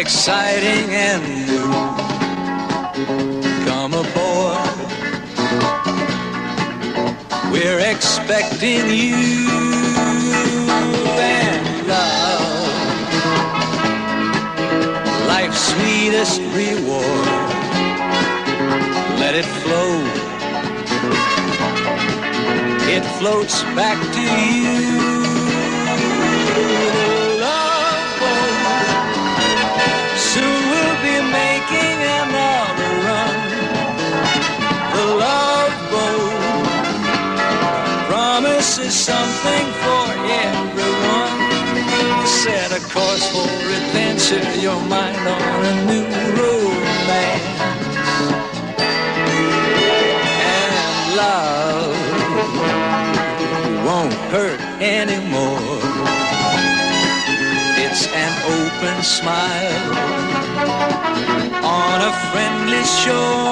exciting and new. Come aboard, we're expecting you. And love, life's sweetest reward, let it flow, it floats back to you. Love boat, soon we'll be making another run. The love boat promises something for everyone. Set a course for adventure, your mind on a new romance. And love won't hurt anymore. It's an open smile on a friendly shore.